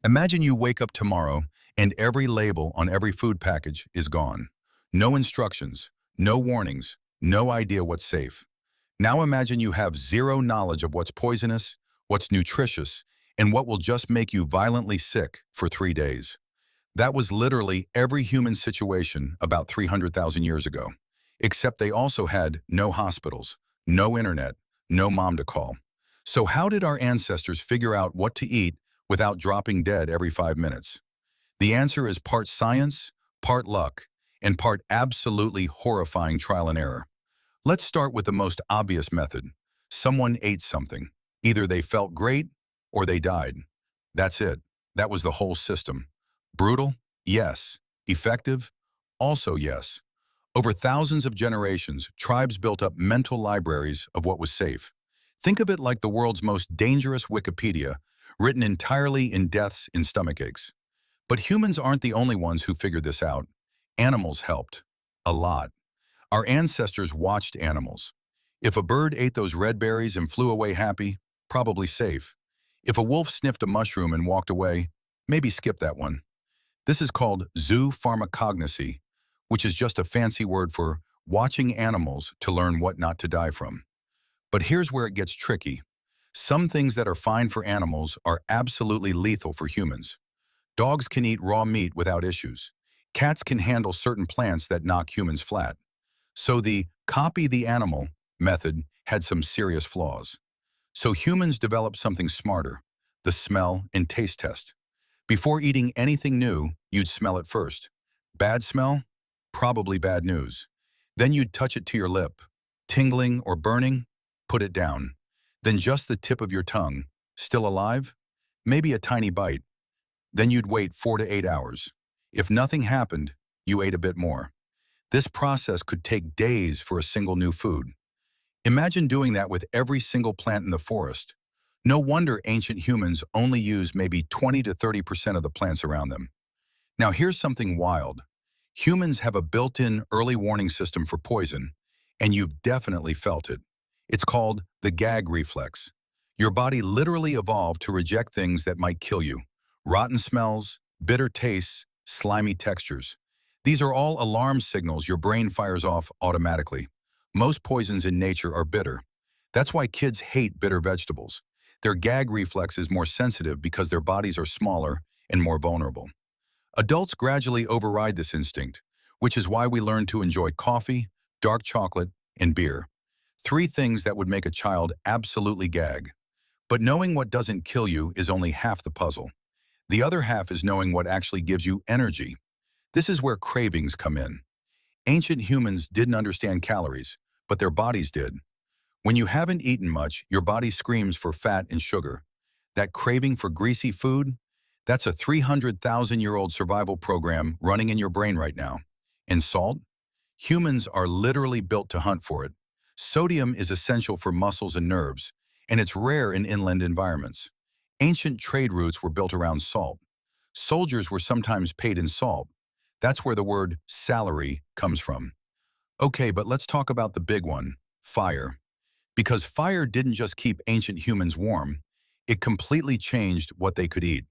Imagine you wake up tomorrow and every label on every food package is gone. No instructions, no warnings, no idea what's safe. Now imagine you have zero knowledge of what's poisonous, what's nutritious, and what will just make you violently sick for 3 days. That was literally every human situation about 300,000 years ago. Except they also had no hospitals, no internet, no mom to call. So how did our ancestors figure out what to eat without dropping dead every 5 minutes? The answer is part science, part luck, and part absolutely horrifying trial and error. Let's start with the most obvious method. Someone ate something. Either they felt great or they died. That's it. That was the whole system. Brutal? Yes. Effective? Also yes. Over thousands of generations, tribes built up mental libraries of what was safe. Think of it like the world's most dangerous Wikipedia, written entirely in deaths and stomach aches. But humans aren't the only ones who figured this out. Animals helped. A lot. Our ancestors watched animals. If a bird ate those red berries and flew away happy, probably safe. If a wolf sniffed a mushroom and walked away, maybe skip that one. This is called zoopharmacognosy, which is just a fancy word for watching animals to learn what not to die from. But here's where it gets tricky. Some things that are fine for animals are absolutely lethal for humans. Dogs can eat raw meat without issues. Cats can handle certain plants that knock humans flat. So the copy the animal method had some serious flaws. So humans developed something smarter, the smell and taste test. Before eating anything new, you'd smell it first. Bad smell? Probably bad news. Then you'd touch it to your lip. Tingling or burning? Put it down. Then just the tip of your tongue. Still alive? Maybe a tiny bite. Then you'd wait 4 to 8 hours. If nothing happened, you ate a bit more. This process could take days for a single new food. Imagine doing that with every single plant in the forest. No wonder ancient humans only used maybe 20 to 30% of the plants around them. Now here's something wild. Humans have a built-in early warning system for poison, and you've definitely felt it. It's called the gag reflex. Your body literally evolved to reject things that might kill you. Rotten smells, bitter tastes, slimy textures. These are all alarm signals your brain fires off automatically. Most poisons in nature are bitter. That's why kids hate bitter vegetables. Their gag reflex is more sensitive because their bodies are smaller and more vulnerable. Adults gradually override this instinct, which is why we learn to enjoy coffee, dark chocolate, and beer. 3 things that would make a child absolutely gag. But knowing what doesn't kill you is only half the puzzle. The other half is knowing what actually gives you energy. This is where cravings come in. Ancient humans didn't understand calories, but their bodies did. When you haven't eaten much, your body screams for fat and sugar. That craving for greasy food? That's a 300,000-year-old survival program running in your brain right now. And salt? Humans are literally built to hunt for it. Sodium is essential for muscles and nerves, and it's rare in inland environments. Ancient trade routes were built around salt. Soldiers were sometimes paid in salt. That's where the word salary comes from. Okay, but let's talk about the big one, fire. Because fire didn't just keep ancient humans warm, it completely changed what they could eat.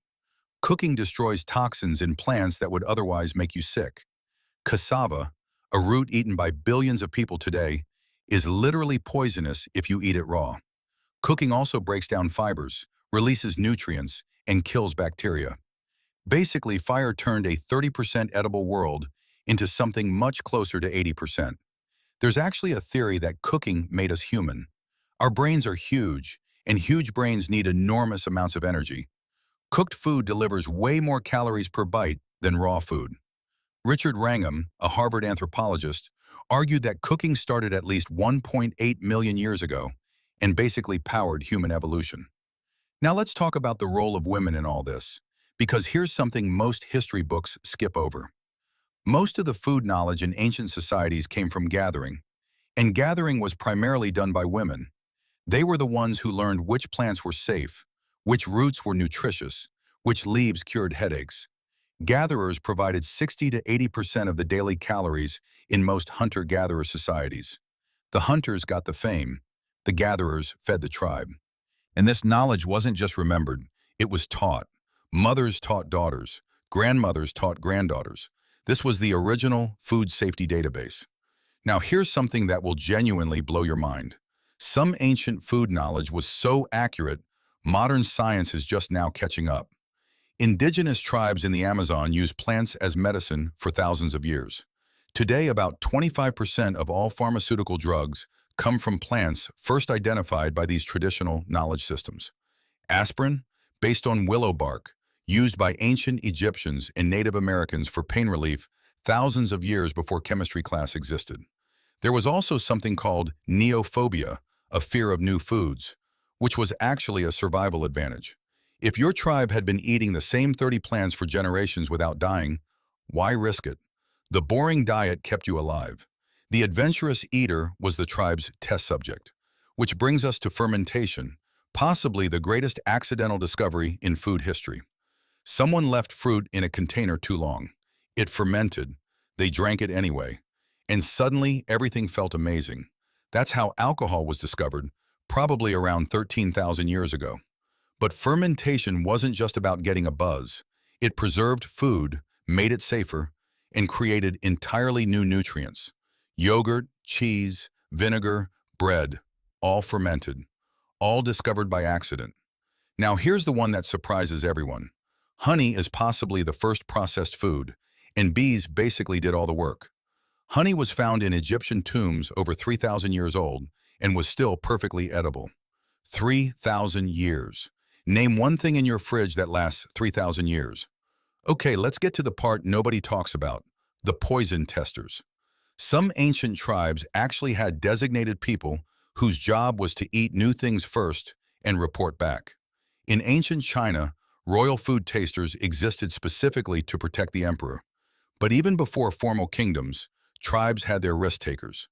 Cooking destroys toxins in plants that would otherwise make you sick. Cassava, a root eaten by billions of people today, is literally poisonous if you eat it raw. Cooking also breaks down fibers, releases nutrients, and kills bacteria. Basically, fire turned a 30% edible world into something much closer to 80%. There's actually a theory that cooking made us human. Our brains are huge, and huge brains need enormous amounts of energy. Cooked food delivers way more calories per bite than raw food. Richard Wrangham, a Harvard anthropologist, argued that cooking started at least 1.8 million years ago and basically powered human evolution. Now let's talk about the role of women in all this, because here's something most history books skip over. Most of the food knowledge in ancient societies came from gathering, and gathering was primarily done by women. They were the ones who learned which plants were safe, which roots were nutritious, which leaves cured headaches. Gatherers provided 60 to 80% of the daily calories in most hunter-gatherer societies. The hunters got the fame. The gatherers fed the tribe. And this knowledge wasn't just remembered, it was taught. Mothers taught daughters. Grandmothers taught granddaughters. This was the original food safety database. Now here's something that will genuinely blow your mind. Some ancient food knowledge was so accurate, modern science is just now catching up. Indigenous tribes in the Amazon used plants as medicine for thousands of years. Today, about 25% of all pharmaceutical drugs come from plants first identified by these traditional knowledge systems. Aspirin, based on willow bark, used by ancient Egyptians and Native Americans for pain relief thousands of years before chemistry class existed. There was also something called neophobia, a fear of new foods, which was actually a survival advantage. If your tribe had been eating the same 30 plants for generations without dying, why risk it? The boring diet kept you alive. The adventurous eater was the tribe's test subject. Which brings us to fermentation, possibly the greatest accidental discovery in food history. Someone left fruit in a container too long. It fermented. They drank it anyway. And suddenly, everything felt amazing. That's how alcohol was discovered, probably around 13,000 years ago. But fermentation wasn't just about getting a buzz. It preserved food, made it safer, and created entirely new nutrients. Yogurt, cheese, vinegar, bread, all fermented, all discovered by accident. Now here's the one that surprises everyone. Honey is possibly the first processed food, and bees basically did all the work. Honey was found in Egyptian tombs over 3,000 years old and was still perfectly edible. 3,000 years. Name one thing in your fridge that lasts 3,000 years. Okay, let's get to the part nobody talks about, the poison testers. Some ancient tribes actually had designated people whose job was to eat new things first and report back. In ancient China, royal food tasters existed specifically to protect the emperor. But even before formal kingdoms, tribes had their risk takers.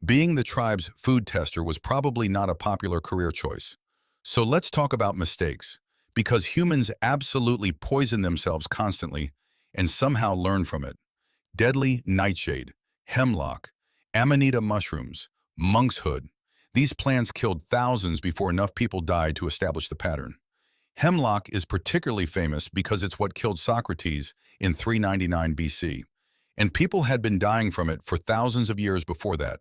Being the tribe's food tester was probably not a popular career choice. So let's talk about mistakes, because humans absolutely poison themselves constantly and somehow learn from it. Deadly nightshade, hemlock, amanita mushrooms, monk's hood. These plants killed thousands before enough people died to establish the pattern. Hemlock is particularly famous because it's what killed Socrates in 399 BC, and people had been dying from it for thousands of years before that.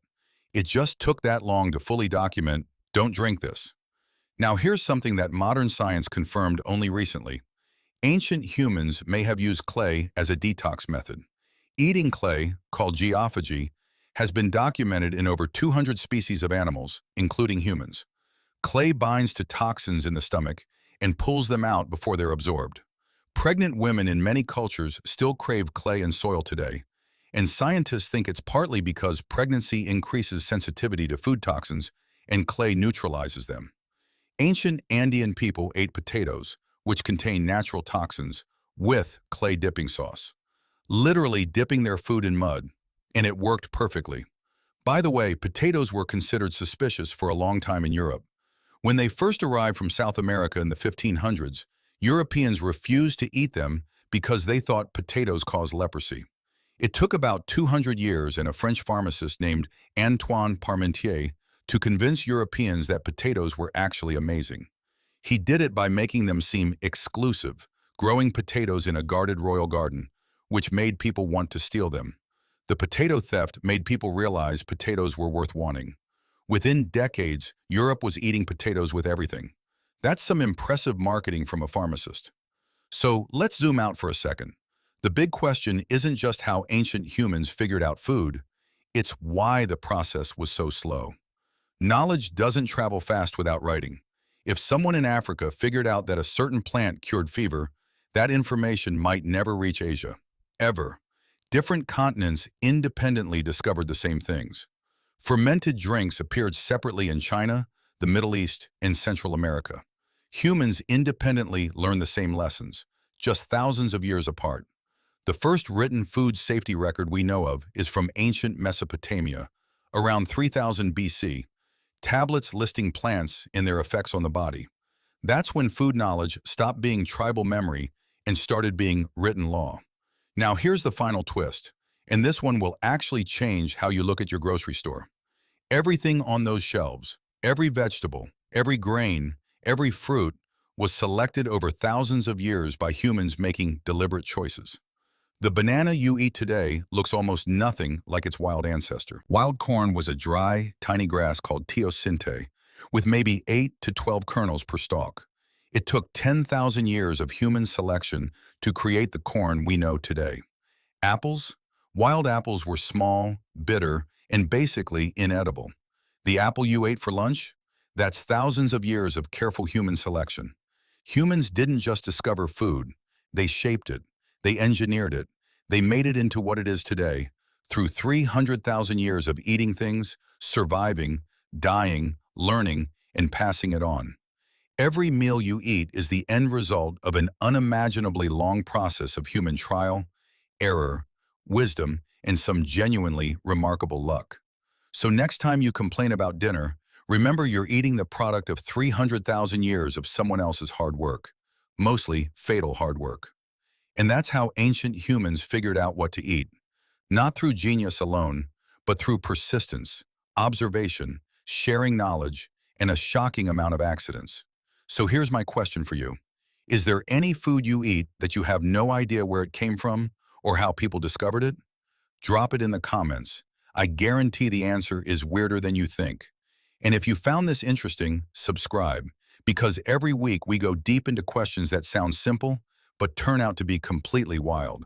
It just took that long to fully document, don't drink this. Now here's something that modern science confirmed only recently. Ancient humans may have used clay as a detox method. Eating clay, called geophagy, has been documented in over 200 species of animals, including humans. Clay binds to toxins in the stomach and pulls them out before they're absorbed. Pregnant women in many cultures still crave clay and soil today, and scientists think it's partly because pregnancy increases sensitivity to food toxins and clay neutralizes them. Ancient Andean people ate potatoes, which contain natural toxins, with clay dipping sauce, literally dipping their food in mud, and it worked perfectly. By the way, potatoes were considered suspicious for a long time in Europe. When they first arrived from South America in the 1500s, Europeans refused to eat them because they thought potatoes caused leprosy. It took about 200 years and a French pharmacist named Antoine Parmentier to convince Europeans that potatoes were actually amazing. He did it by making them seem exclusive, growing potatoes in a guarded royal garden, which made people want to steal them. The potato theft made people realize potatoes were worth wanting. Within decades, Europe was eating potatoes with everything. That's some impressive marketing from a pharmacist. So let's zoom out for a second. The big question isn't just how ancient humans figured out food, it's why the process was so slow. Knowledge doesn't travel fast without writing. If someone in Africa figured out that a certain plant cured fever, that information might never reach Asia. Ever. Different continents independently discovered the same things. Fermented drinks appeared separately in China, the Middle East, and Central America. Humans independently learned the same lessons, just thousands of years apart. The first written food safety record we know of is from ancient Mesopotamia, around 3000 BC, tablets listing plants and their effects on the body. That's when food knowledge stopped being tribal memory and started being written law. Now here's the final twist, and this one will actually change how you look at your grocery store. Everything on those shelves, every vegetable, every grain, every fruit, was selected over thousands of years by humans making deliberate choices. The banana you eat today looks almost nothing like its wild ancestor. Wild corn was a dry, tiny grass called teosinte, with maybe 8 to 12 kernels per stalk. It took 10,000 years of human selection to create the corn we know today. Apples? Wild apples were small, bitter, and basically inedible. The apple you ate for lunch? That's thousands of years of careful human selection. Humans didn't just discover food, they shaped it, they engineered it, they made it into what it is today, through 300,000 years of eating things, surviving, dying, learning, and passing it on. Every meal you eat is the end result of an unimaginably long process of human trial, error, wisdom, and some genuinely remarkable luck. So next time you complain about dinner, remember you're eating the product of 300,000 years of someone else's hard work, mostly fatal hard work. And that's how ancient humans figured out what to eat, not through genius alone, but through persistence, observation, sharing knowledge, and a shocking amount of accidents. So here's my question for you. Is there any food you eat that you have no idea where it came from or how people discovered it? Drop it in the comments. I guarantee the answer is weirder than you think. And if you found this interesting, subscribe, because every week we go deep into questions that sound simple, but turn out to be completely wild.